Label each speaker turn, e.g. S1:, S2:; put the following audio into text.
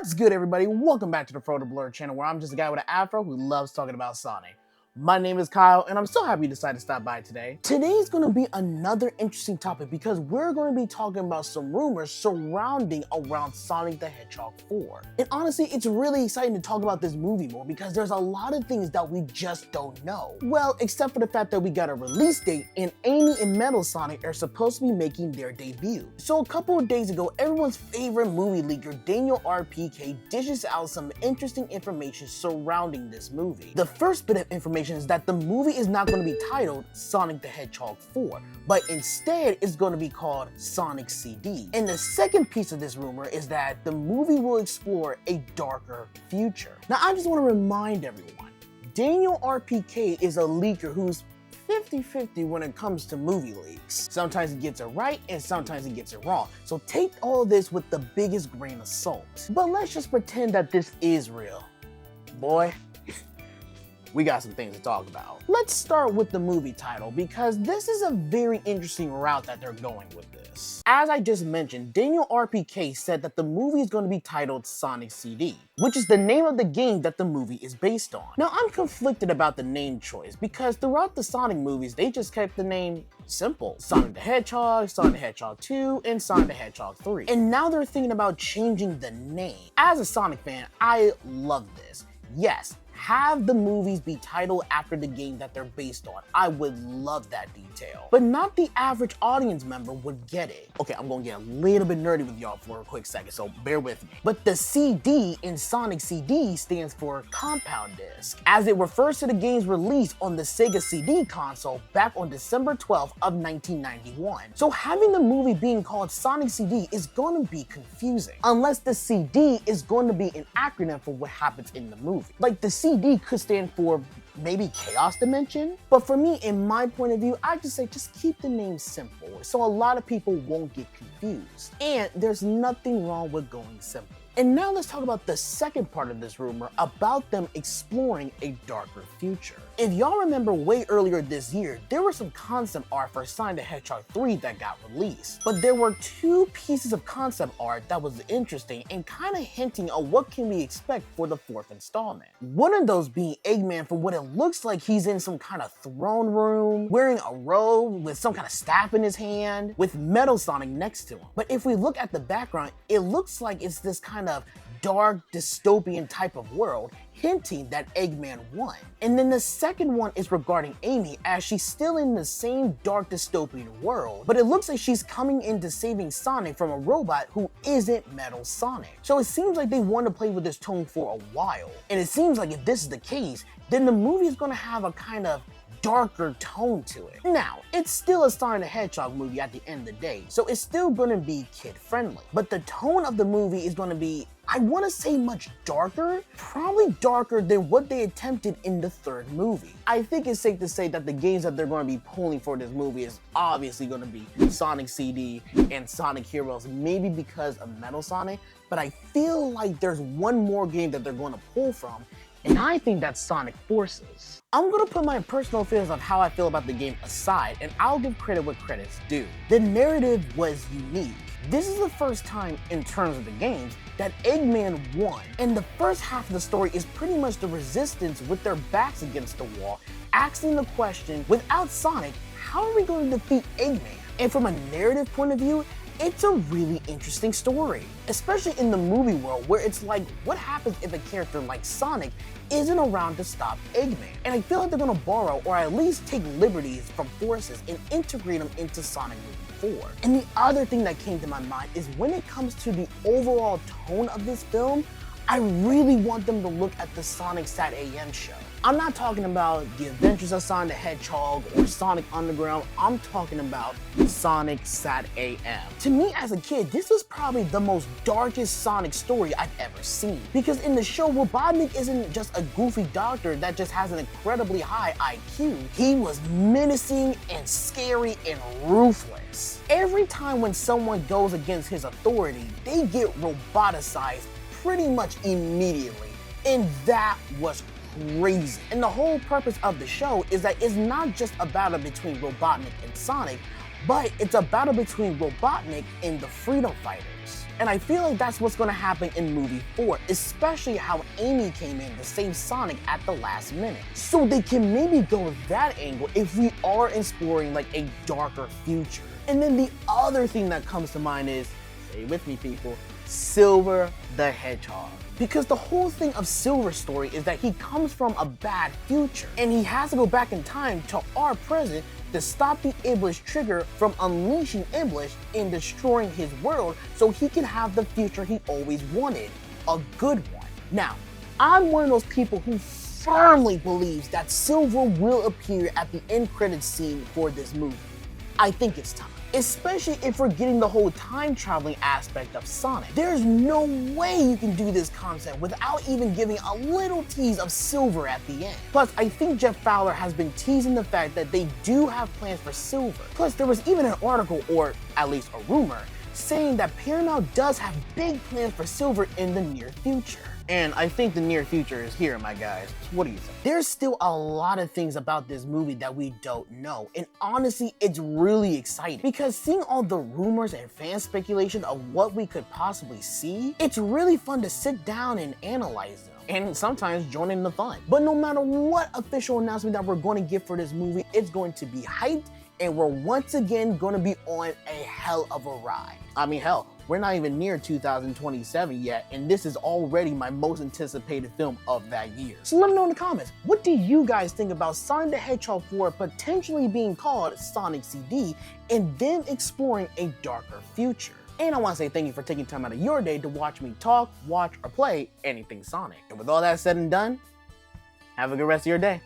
S1: What's good, everybody? Welcome back to the Frodo Blur channel, where I'm just a guy with an afro who loves talking about Sonic. My name is Kyle, and I'm so happy you decided to stop by today. Today's going to be another interesting topic because we're going to be talking about some rumors surrounding around Sonic the Hedgehog 4. And honestly, it's really exciting to talk about this movie more because there's a lot of things that we just don't know. Well, except for the fact that we got a release date and Amy and Metal Sonic are supposed to be making their debut. So a couple of days ago, everyone's favorite movie leaker, Daniel RPK, dishes out some interesting information surrounding this movie. The first bit of information is that the movie is not going to be titled Sonic the Hedgehog 4, but instead it's going to be called Sonic CD. And the second piece of this rumor is that the movie will explore a darker future. Now, I just want to remind everyone, Daniel RPK is a leaker who's 50-50 when it comes to movie leaks. Sometimes he gets it right and sometimes he gets it wrong. So take all this with the biggest grain of salt. But let's just pretend that this is real. Boy, we got some things to talk about. Let's start with the movie title because this is a very interesting route that they're going with this. As I just mentioned, Daniel RPK said that the movie is going to be titled Sonic CD, which is the name of the game that the movie is based on. Now, I'm conflicted about the name choice because throughout the Sonic movies, they just kept the name simple. Sonic the Hedgehog, Sonic the Hedgehog 2, and Sonic the Hedgehog 3. And now they're thinking about changing the name. As a Sonic fan, I love this. Yes, have the movies be titled after the game that they're based on. I would love that detail. But not the average audience member would get it. Okay, I'm gonna get a little bit nerdy with y'all for a quick second, so bear with me. But the CD in Sonic CD stands for compound disc, as it refers to the game's release on the Sega CD console back on December 12th of 1991. So having the movie being called Sonic CD is gonna be confusing, unless the CD is going to be an acronym for what happens in the movie. Like the CD could stand for maybe Chaos Dimension, but for me, in my point of view, I just say just keep the name simple so a lot of people won't get confused. And there's nothing wrong with going simple. And now let's talk about the second part of this rumor about them exploring a darker future. If y'all remember way earlier this year, there was some concept art for Sonic the Hedgehog 3 that got released. But there were two pieces of concept art that was interesting and kind of hinting on what can we expect for the fourth installment. One of those being Eggman, for what it looks like he's in some kind of throne room, wearing a robe with some kind of staff in his hand, with Metal Sonic next to him. But if we look at the background, it looks like it's this kind of dark dystopian type of world, hinting that Eggman won. And then the second one is regarding Amy, as she's still in the same dark dystopian world, but it looks like she's coming into saving Sonic from a robot who isn't Metal Sonic. So it seems like they want to play with this tone for a while. And it seems like if this is the case, then the movie is going to have a kind of darker tone to it. Now, it's still a Sonic the Hedgehog movie at the end of the day, so it's still gonna be kid-friendly. But the tone of the movie is gonna be, I wanna say much darker, probably darker than what they attempted in the third movie. I think it's safe to say that the games that they're gonna be pulling for this movie is obviously gonna be Sonic CD and Sonic Heroes, maybe because of Metal Sonic, but I feel like there's one more game that they're gonna pull from, and I think that's Sonic Forces. I'm gonna put my personal feelings on how I feel about the game aside, and I'll give credit what credit's due. The narrative was unique. This is the first time in terms of the games that Eggman won, and the first half of the story is pretty much the Resistance with their backs against the wall, asking the question, without Sonic, how are we going to defeat Eggman? And from a narrative point of view, it's a really interesting story, especially in the movie world where it's like, what happens if a character like Sonic isn't around to stop Eggman? And I feel like they're gonna borrow or at least take liberties from Forces and integrate them into Sonic Movie 4. And the other thing that came to my mind is when it comes to the overall tone of this film, I really want them to look at the Sonic Sat AM show. I'm not talking about The Adventures of Sonic the Hedgehog or Sonic Underground, I'm talking about Sonic Sat AM. To me as a kid, this was probably the most darkest Sonic story I've ever seen. Because in the show, Robotnik isn't just a goofy doctor that just has an incredibly high IQ. He was menacing and scary and ruthless. Every time when someone goes against his authority, they get roboticized pretty much immediately. And that was crazy. And the whole purpose of the show is that it's not just a battle between Robotnik and Sonic, but it's a battle between Robotnik and the Freedom Fighters. And I feel like that's what's gonna happen in movie 4, especially how Amy came in to save Sonic at the last minute. So they can maybe go with that angle if we are exploring like a darker future. And then the other thing that comes to mind is, say with me people, Silver the Hedgehog. Because the whole thing of Silver's story is that he comes from a bad future, and he has to go back in time to our present to stop the Iblis trigger from unleashing Iblis and destroying his world so he can have the future he always wanted, a good one. Now, I'm one of those people who firmly believes that Silver will appear at the end credits scene for this movie. I think it's time. Especially if we're getting the whole time traveling aspect of Sonic. There's no way you can do this concept without even giving a little tease of Silver at the end. Plus, I think Jeff Fowler has been teasing the fact that they do have plans for Silver. Plus, there was even an article, or at least a rumor, saying that Paramount does have big plans for Silver in the near future. And I think the near future is here, my guys. What do you think? There's still a lot of things about this movie that we don't know, and honestly, it's really exciting because seeing all the rumors and fan speculation of what we could possibly see, it's really fun to sit down and analyze them, and sometimes join in the fun. But no matter what official announcement that we're going to get for this movie, it's going to be hyped, and we're once again going to be on a hell of a ride. I mean, hell, we're not even near 2027 yet, and this is already my most anticipated film of that year. So let me know in the comments, what do you guys think about Sonic the Hedgehog 4 potentially being called Sonic CD and them exploring a darker future? And I want to say thank you for taking time out of your day to watch me talk, watch, or play anything Sonic. And with all that said and done, have a good rest of your day.